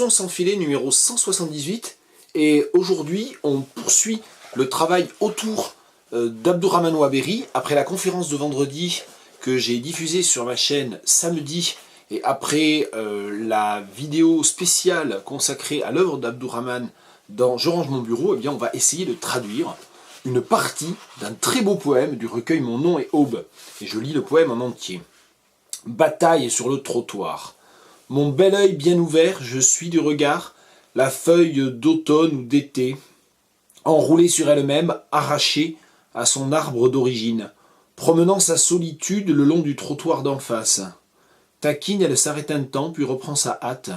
Leçon sans filet numéro 178 et aujourd'hui on poursuit le travail autour d'Abdourahmane Ouaberi après la conférence de vendredi que j'ai diffusée sur ma chaîne samedi et après la vidéo spéciale consacrée à l'œuvre d'Abdourahmane dans Je range mon bureau. Eh bien on va essayer de traduire une partie d'un très beau poème du recueil Mon nom est Aube et je lis le poème en entier. Bataille sur le trottoir. Mon bel œil bien ouvert, je suis du regard la feuille d'automne ou d'été, enroulée sur elle-même, arrachée à son arbre d'origine, promenant sa solitude le long du trottoir d'en face. Taquine, elle s'arrête un temps, puis reprend sa hâte.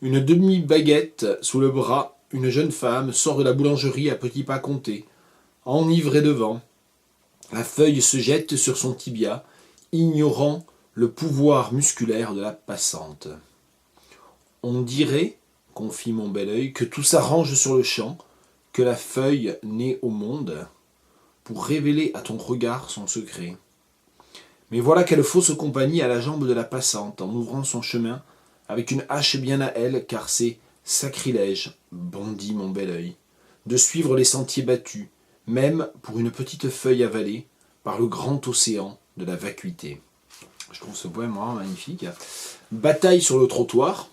Une demi-baguette sous le bras, une jeune femme sort de la boulangerie à petits pas comptés, enivrée de vent. La feuille se jette sur son tibia, ignorant le pouvoir musculaire de la passante. On dirait, confie mon bel œil, que tout s'arrange sur le champ, que la feuille naît au monde, pour révéler à ton regard son secret. Mais voilà quelle fausse compagnie à la jambe de la passante, en ouvrant son chemin, avec une hache bien à elle, car c'est sacrilège, bondit mon bel œil, de suivre les sentiers battus, même pour une petite feuille avalée, par le grand océan de la vacuité. Je trouve ce poème vraiment magnifique. Bataille sur le trottoir.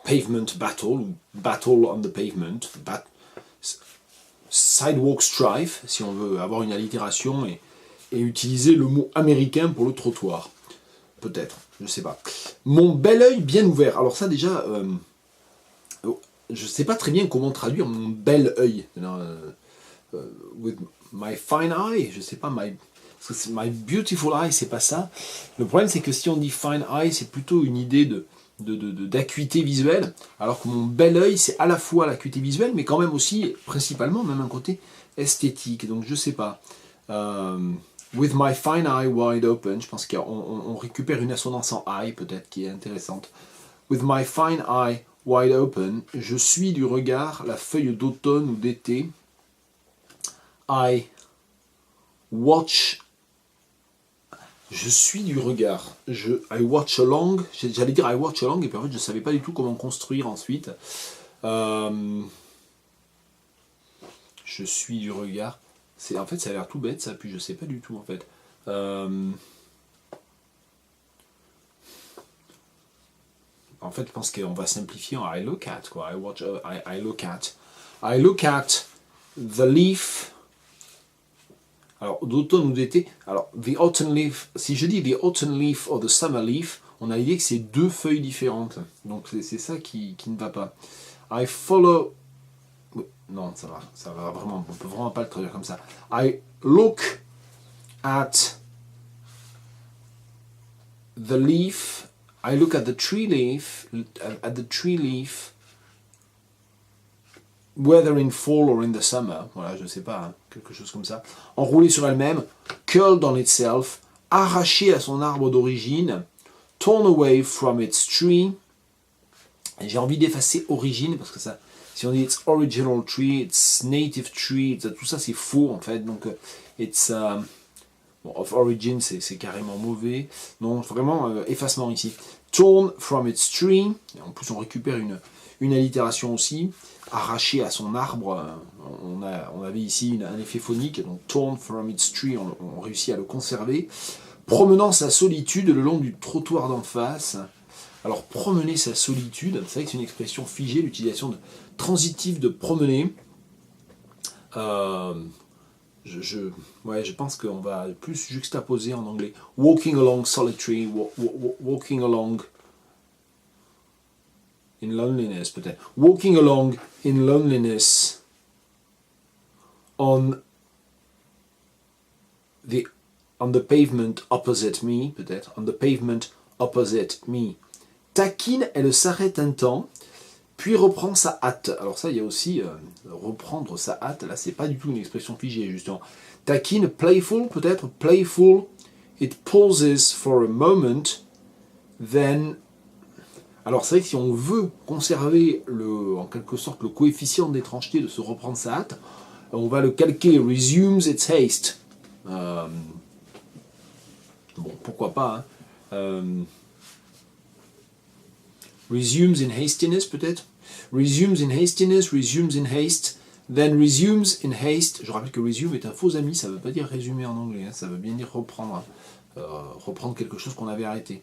Pavement battle, ou battle on the pavement, sidewalk strife, si on veut avoir une allitération et utiliser le mot américain pour le trottoir. Peut-être, je ne sais pas. Mon bel œil bien ouvert. Alors ça déjà, je ne sais pas très bien comment traduire mon bel œil. With my fine eye, je ne sais pas, my beautiful eye, c'est pas ça. Le problème c'est que si on dit fine eye, c'est plutôt une idée d'acuité visuelle, alors que mon bel œil, c'est à la fois l'acuité visuelle, mais quand même aussi, principalement, même un côté esthétique. Donc je sais pas. With my fine eye wide open, je pense qu'on récupère une assonance en eye, peut-être, qui est intéressante. With my fine eye wide open, je suis du regard la feuille d'automne ou d'été. I watch. Je suis du regard. I watch along. J'allais dire I watch along, et puis en fait, je ne savais pas du tout comment construire ensuite. Je suis du regard. En fait, ça a l'air tout bête, ça, puis je ne sais pas du tout, en fait. En fait, je pense qu'on va simplifier en I look at, quoi. I look at. I look at the leaf. Alors, d'automne ou d'été, alors, the autumn leaf, si je dis the autumn leaf or the summer leaf, on a l'idée que c'est deux feuilles différentes. Donc, c'est ça qui ne va pas. I follow... Non, ça va vraiment, on peut vraiment pas le traduire comme ça. I look at the leaf, I look at the tree leaf, whether in fall or in the summer, voilà, je sais pas, hein, quelque chose comme ça, enroulée sur elle-même, curled on itself, arrachée à son arbre d'origine, torn away from its tree. Et j'ai envie d'effacer origine, parce que ça, si on dit it's original tree, it's native tree, tout ça c'est faux en fait, donc it's of origin c'est carrément mauvais, non vraiment effacement ici. Torn from its tree, et en plus on récupère une allitération aussi. Arraché à son arbre, on avait ici un effet phonique, donc torn from its tree, on réussit à le conserver. Promenant sa solitude le long du trottoir d'en face. Alors promener sa solitude, c'est vrai que c'est une expression figée, l'utilisation de transitif de promener. Je pense qu'on va plus juxtaposer en anglais. Walking along solitary, walking along in loneliness, peut-être. Walking along in loneliness on the pavement opposite me, peut-être. On the pavement opposite me. Taquine, elle s'arrête un temps, puis reprend sa hâte. Alors ça, il y a aussi reprendre sa hâte. Là, c'est pas du tout une expression figée, justement. Taquine, playful, peut-être. Playful, it pauses for a moment, then... Alors c'est vrai que si on veut conserver en quelque sorte le coefficient d'étrangeté de se reprendre sa hâte, on va le calquer, resumes its haste. Bon, pourquoi pas. Hein. Resumes in hastiness, peut-être. Resumes in hastiness, resumes in haste, then resumes in haste. Je rappelle que resume est un faux ami, ça ne veut pas dire résumer en anglais, hein, ça veut bien dire reprendre, reprendre quelque chose qu'on avait arrêté.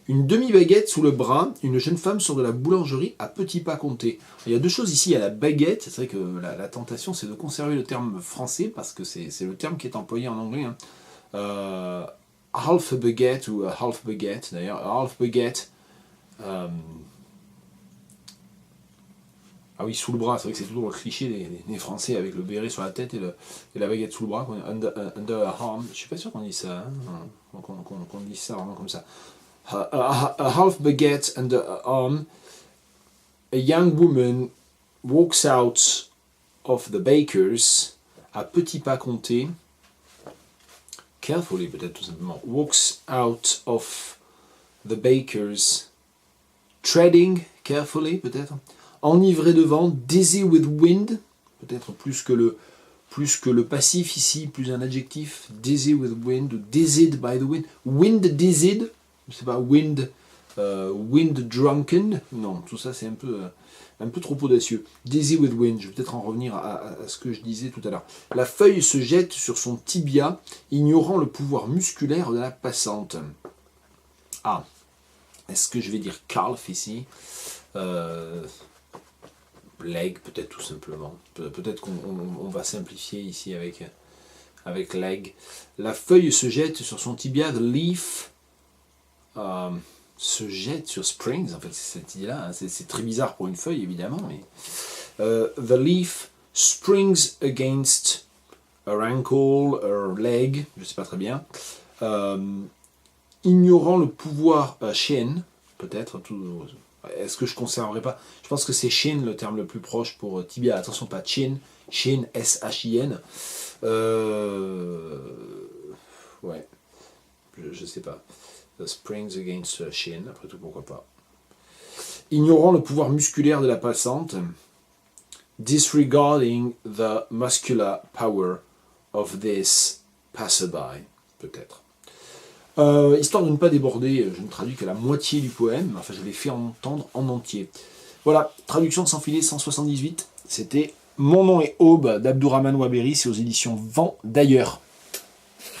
Une demi-baguette sous le bras, une jeune femme sort de la boulangerie à petits pas comptés. Il y a deux choses ici, il y a la baguette, c'est vrai que la tentation c'est de conserver le terme français, parce que c'est le terme qui est employé en anglais. Hein. Half a baguette, ou half baguette d'ailleurs, half baguette. Ah oui, sous le bras, c'est vrai que c'est toujours le cliché des Français avec le béret sur la tête et la baguette sous le bras, under a arm. Je suis pas sûr qu'on dise ça, hein, qu'on dise ça vraiment comme ça. A half baguette under her arm, a young woman walks out of the baker's, à petits pas comptés, carefully peut-être tout simplement, walks out of the baker's, treading carefully peut-être, enivré de vent, dizzy with wind, peut-être plus que le passif ici, plus un adjectif, dizzy with wind, ou dizzied by the wind, wind dizzied, je sais pas, wind drunken, non, tout ça c'est un peu trop audacieux. Dizzy with wind, je vais peut-être en revenir à ce que je disais tout à l'heure. La feuille se jette sur son tibia, ignorant le pouvoir musculaire de la passante. Ah, est-ce que je vais dire calf ici leg, peut-être tout simplement. Peut-être qu'on va simplifier ici avec leg. La feuille se jette sur son tibia, the leaf se jette sur springs, en fait c'est cette idée-là, hein. C'est très bizarre pour une feuille évidemment, mais the leaf springs against her ankle, her leg, je sais pas très bien, ignorant le pouvoir shin, peut-être, est-ce que je conserverai pas, je pense que c'est shin le terme le plus proche pour tibia, attention pas chin, shin, S-H-I-N, ouais, je sais pas. The springs against shin, après tout, pourquoi pas. Ignorant le pouvoir musculaire de la passante, disregarding the muscular power of this passerby, peut-être. Histoire de ne pas déborder, je ne traduis que la moitié du poème, enfin je l'ai fait entendre en entier. Voilà, traduction de Sans filet 178, c'était Mon nom est Aube d'Abdourahmane Ouaberi, c'est aux éditions Vent d'ailleurs.